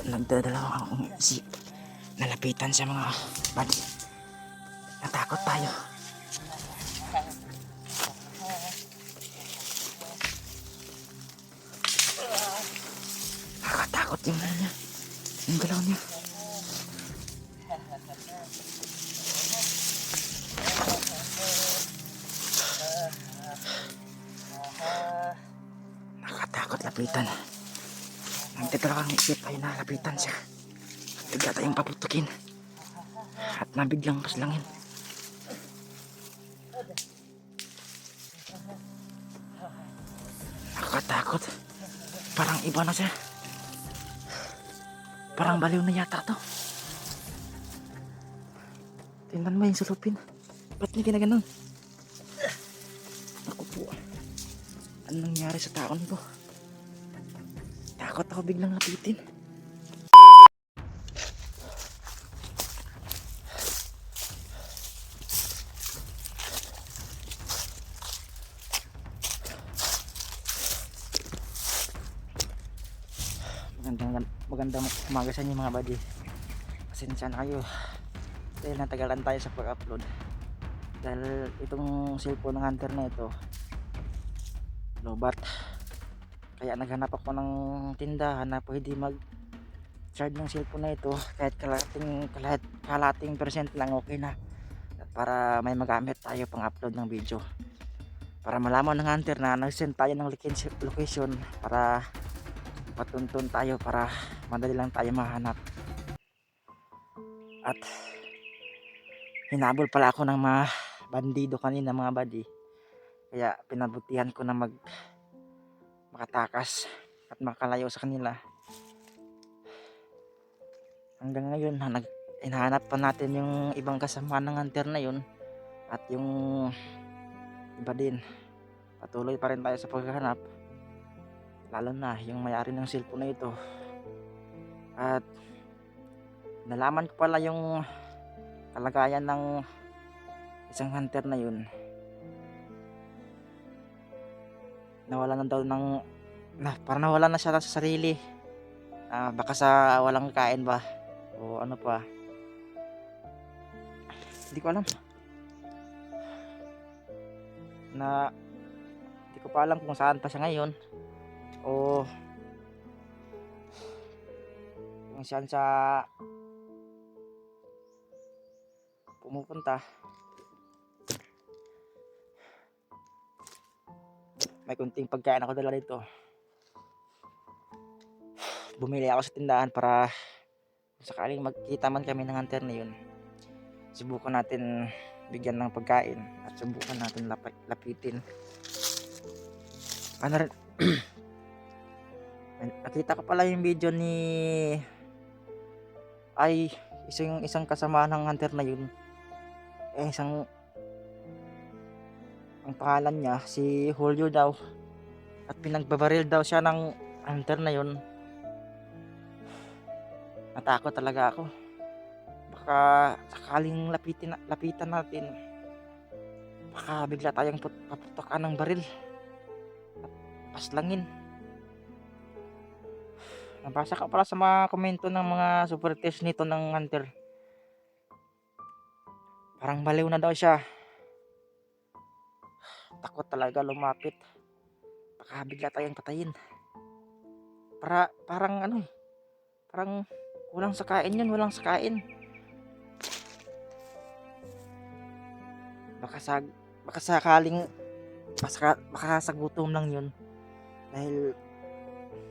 Nagdadalawang akong isip. Nalapitan sa mga badi. Natakot tayo. Nakakatakot yung ano niya. Yung galaw niya. Nakakatakot lapitan. Nagdadalawang isip tayo na lapitan siya. Bigla tayong paputukin. At nabiglang paslangin. Nakakatakot. Parang iba na siya. Parang baliw na yata to. Tingnan mo yung sulupin. Ba't niya ginaganon? Ako po. Anong nangyari sa taon ko? Takot ako biglang lapitin. Magandang umaga sa inyo mga buddy. Pasensya na kayo dahil natagalan tayo sa pag-upload. Dahil itong cellphone ng hunter na ito lobat. Kaya naghanap ako ng tindahan na pwede mag-charge ng cellphone na ito kahit kalating percent lang, okay na. Para may magamit tayo pang upload ng video. Para malaman ng hunter na nag-send tayo ng location para patuntun tayo, para madali lang tayo mahanap. At hinabol pala ako ng mga bandido kanina mga buddy. Kaya pinabutihan ko na makatakas at makalayo sa kanila. Hanggang ngayon hinahanap pa natin yung ibang kasama ng hunter na yun. At yung iba din, patuloy pa rin tayo sa paghahanap. Lalo na yung may-ari ng cellphone na ito. At nalaman ko pala yung kalagayan ng isang hunter na yun. Nawala na daw parang nawala na siya sa sarili. Baka sa walang kain ba o ano pa, hindi ko alam. Hindi ko pa alam kung saan pa siya ngayon o kung saan siya pumupunta. May kunting pagkain ako dala dito. Bumili ako sa tindahan para sakaling magkita man kami ng hunter na yun, subukan natin bigyan ng pagkain at subukan natin lapitin. Ano rin nakita ko pala yung video isang kasama ng hunter na yun. Ang pangalan niya si Julio daw, at pinagbabaril daw siya ng hunter na yun. Natakot talaga ako. Baka sakaling lapitan natin, baka bigla tayong paputokan ng baril at paslangin. Nabasa ko pala sa mga komento ng mga supporters nito ng hunter, parang baliw na daw siya. Takot talaga lumapit, baka bigla tayong patayin. Parang walang sakain yun, walang sakain. Baka sa gutom lang yun, dahil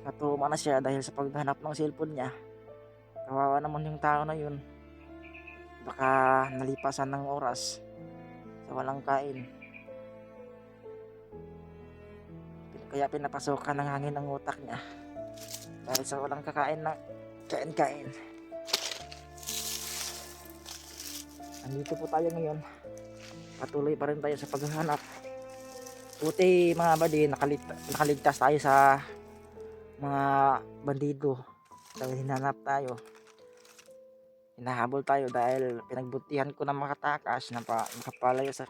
natuma na siya dahil sa paghanap ng cellphone niya. Kawawa naman yung tao na yun, baka nalipasan ng oras sa walang kain, kaya pinapasokan ng hangin ng utak niya dahil sa walang kakain na kain. Andito po tayo ngayon, patuloy pa rin tayo sa paghahanap. Buti mga buddy, nakaligtas tayo sa mga bandido dahil hinanap tayo, hinahabol tayo dahil pinagbutihan ko na makatakas na makapalayo sa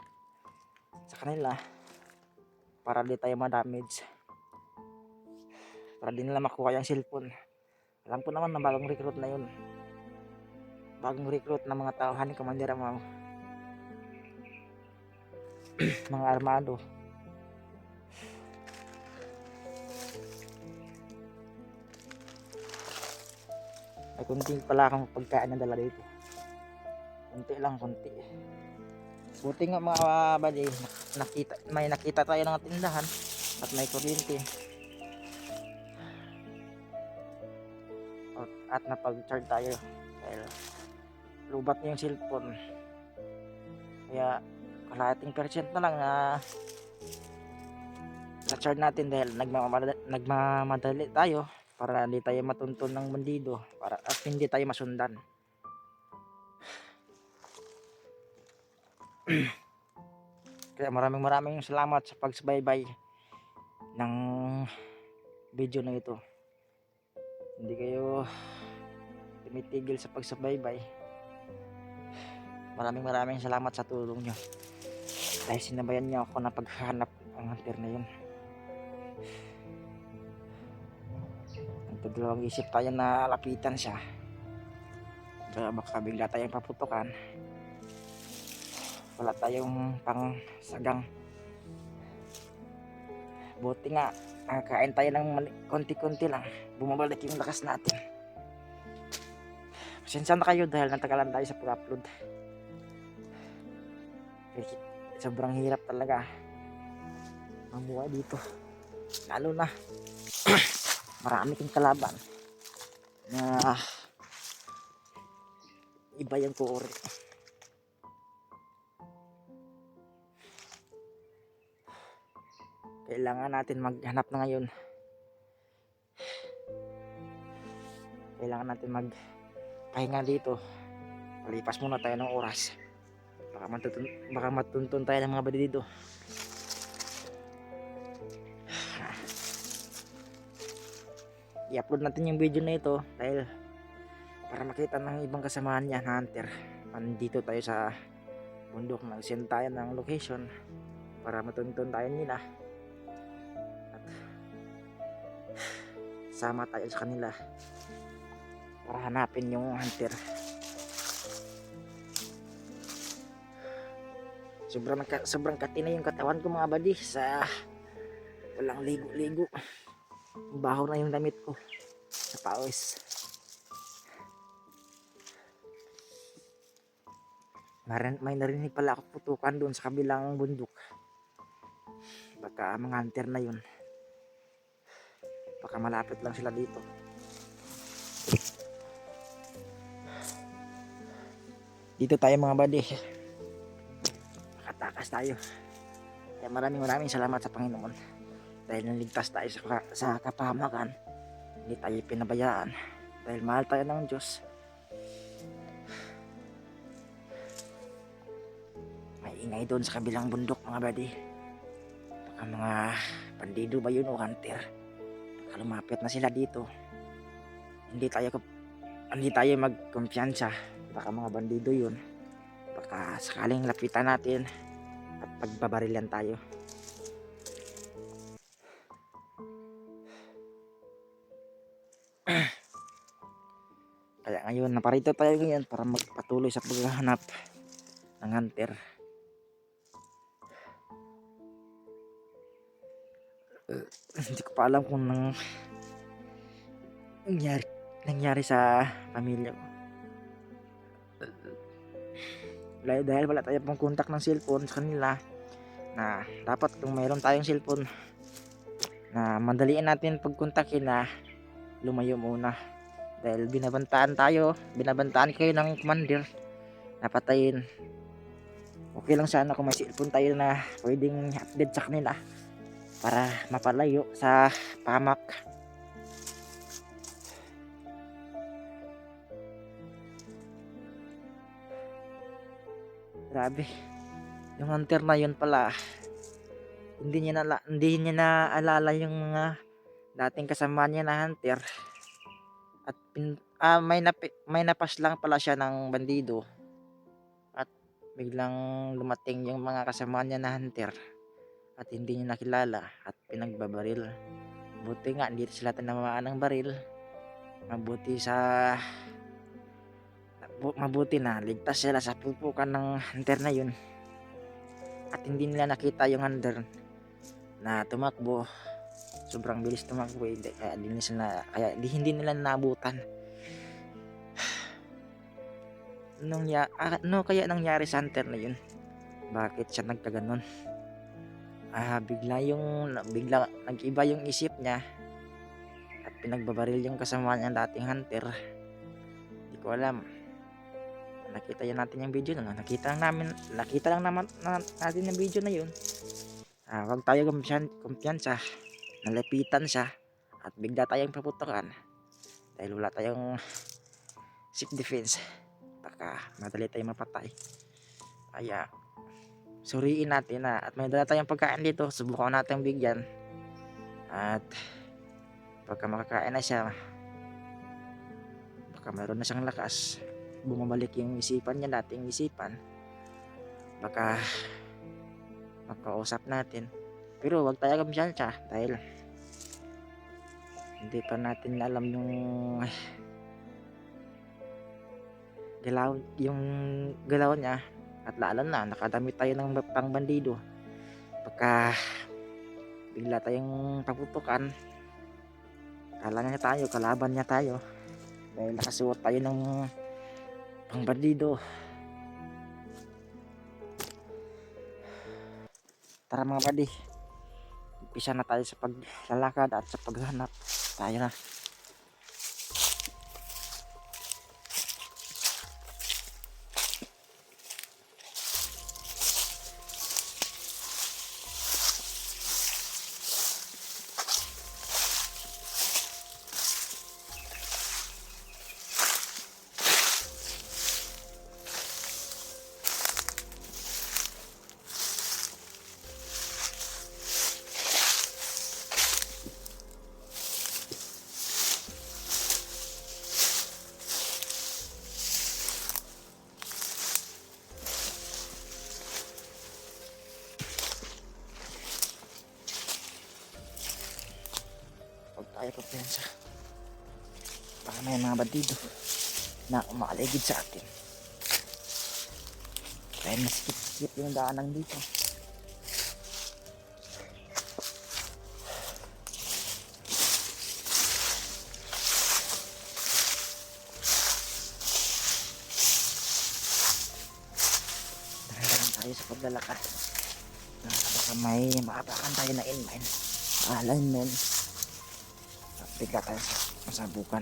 kanila para di tayo ma-damage. para di nila makuha yung cellphone. Alam ko naman na bagong recruit na yun, bagong recruit na mga tauhan ni Commander Amaw. Mga armado. May kunting pala akong pagkain na dala dito, kunti lang, kunti. Buti nga mga buddy, may nakita tayo ng tindahan at may kuryente at napag-charge tayo dahil lubat na yung cellphone. Kaya kalahating percent na lang na charge natin dahil nagmamadali tayo para hindi tayo matuntun ng bandido, para at hindi tayo masundan. Kaya maraming salamat sa pagsubaybay ng video na ito. Hindi kayo tumitigil sa pagsubaybay. Maraming salamat sa tulong nyo dahil sinabayan nyo ako na paghanap ng hunter na yun. Nagdadalawang isip tayo na lapitan siya, kaya baka bigla tayong paputukan, wala tayong pang sagang. Buti nga kain tayo ng konti-konti lang, bumabalik yung lakas natin. Pasensya na kayo dahil natagalan tayo sa pag-upload. Sobrang hirap talaga mamuhay dito, lalo na marami kang kalaban na iba yung kuori. Kailangan natin maghanap na ngayon. Kailangan natin magpahinga dito. Palipas muna tayo ng oras. Baka matuntun tayo ng mga bandido. I-upload natin yung video na ito dahil para makita ng ibang kasamahan niya na hunter. Nandito tayo sa bundok, nag-send tayo ng location para matuntun tayo nila at sama tayo sa kanila para hanapin yung hunter. Sobrang katina yung katawan ko mga buddy, sa walang ligo-ligo. Baho na yung damit ko sa pawis. May narinig pala ako putukan doon sa kabilang bundok. Baka mga hunter na yun. Baka malapit lang sila dito. Dito tayo mga buddy, makatakas tayo. Kaya maraming salamat sa Panginoon dahil naligtas tayo sa kapahamakan. Hindi tayo pinabayaan dahil mahal tayo ng Diyos. May ingay doon sa kabilang bundok mga buddy. Baka mga bandido ba yun o hunter? Baka lumapit na sila dito. Hindi tayo magkumpiyansa. Baka mga bandido yun. Baka sakaling lapitan natin at pagbabarilan tayo. Kaya ngayon naparito tayo ngayon para magpatuloy sa paghahanap ng hunter. Hindi ko pa alam kung nangyari sa pamilya ko. Dahil wala tayo pang contact ng cellphone sa kanila, na dapat kung mayroon tayong cellphone na madaliin natin pagkontakin na lumayo muna. Dahil binabantaan kayo ng commander na patayin. Okay lang sana kung may cellphone tayo na pwedeng update sa kanila para mapalayo sa pamak. Grabe, yung hunter na yun pala, hindi niya naalala yung mga dating kasama niya na hunter. At may napas lang pala siya ng bandido at biglang dumating yung mga kasama niya na hunter at hindi niya nakilala at pinagbabaril. buti nga hindi sila tinamaan ng baril. Mabuti na ligtas sila sa pupukan ng hunter na yun at hindi nila nakita yung hunter na tumakbo. Sobrang bilis tumakbo, hindi nila naabutan. Ano kaya nangyari sa hunter na yun? Bakit siya nagkaganon? Bigla nag-iba yung isip niya at pinagbabaril yung kasama niya dating hunter. Hindi ko alam. Nakita yan natin yung video na nakita lang naman natin yung video na yun. Wag tayo kumpiyansa. Nalapitan siya at bigla tayong paputokan dahil wala tayong self defense. Baka madali tayong mapatay. Kaya suriin natin at may dala tayong pagkain dito, subukan natin bigyan. At pagka makakain na siya, baka mayroon na siyang lakas, bumabalik yung isipan niya, dating isipan, baka makausap natin. Pero wag tayo kumpiyansa dahil hindi pa natin alam yung galaw niya. At lalo na nakadamit tayo ng pang bandido, baka bigla tayong paputukan, kalaban niya tayo dahil nakasuot tayo ng pang bandido. Tara mga buddy, umpisa na tayo sa paglalakad at sa paghanap. Tayo na. Tayo kumpiyansa, baka may mga bandido na umaaligid sa atin dahil masikip yung daanan dito. Dahan-dahan tayo sa paglalakad, baka may maapakan tayo na inmine, alignment, bigla tayo masabukan.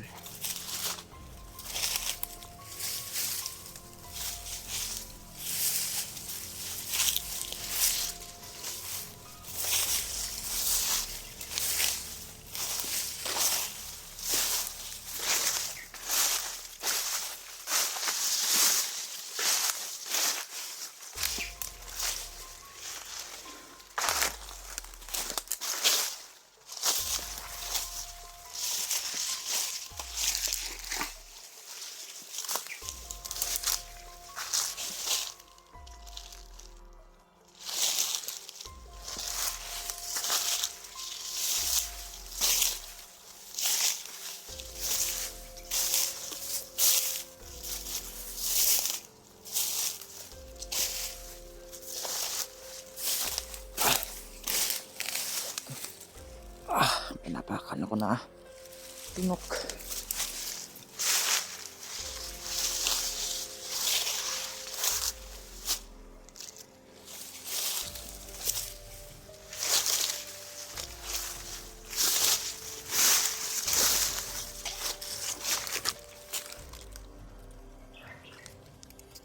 Pinapakan ako na tinok.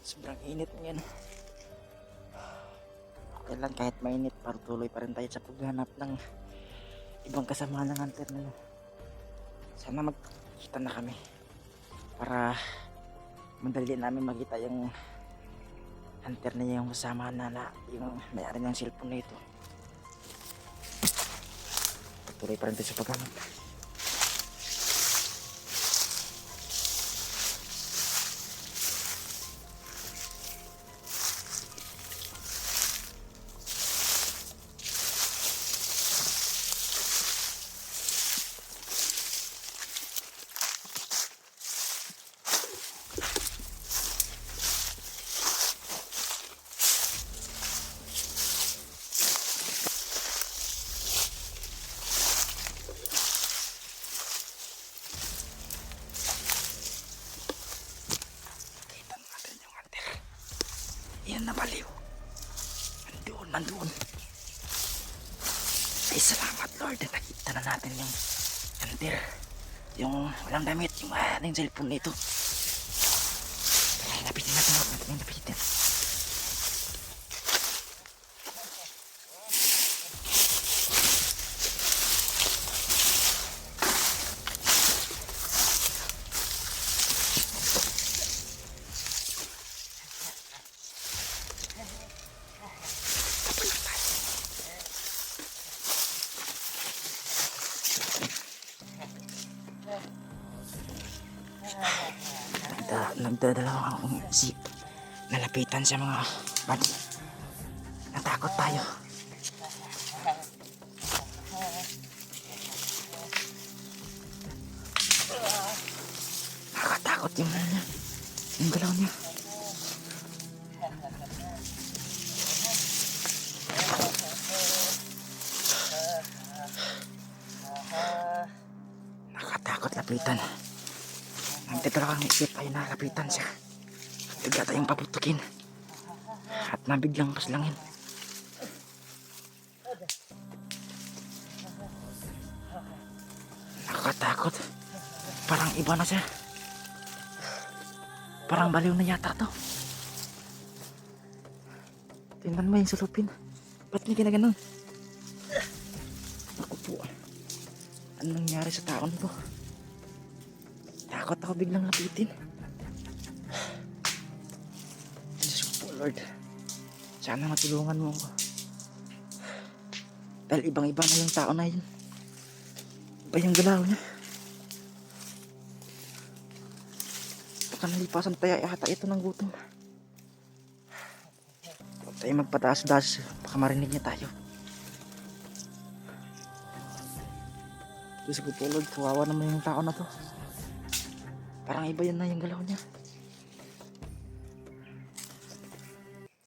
Sobrang init ngayon. Okay lang kahit mainit, tuloy pa rin tayo sa paghanap ng ibang kasama ng hunter na yun. Sana magkita na kami para madali namin makita yung hunter na yung kasama yung may-ari ng cellphone na ito. Patuloy pa rin tayo sa paghanap. yan na baliw. Nandoon. Ay, salamat Lord. Nakita na natin yung hunter. Yung walang damit, yung ating cellphone nito. Lapitin natin. Nagdadalawang akong isip. Nalapitan sa mga bad. Natakot tayo. Nakakatakot yung ano niya. Yung galaw niya. Nakakatakot lapitan. Nagdadalawang isip tayo nakapitan siya. Bigla tayong paputukin. At nabiglang kaslangin. Nakakatakot. Parang iba na siya. Parang baliw na yata to. Tingnan mo yung salupin. Ba't may ginaganon? Ako po. Anong nangyari sa taon ko? Takot ako biglang lapitin. Diyos ko po Lord. Sana matulungan mo ako. Dahil ibang iba na yung tao na yun. Iba yung galaw niya. Baka nalipasan tayo yata ito ng gutom. Huwag tayo magpataas-das. Baka marinig niya tayo. Diyos ko po Lord. Kawawa naman yung tao na to. Parang iba yun na yung galaw niya.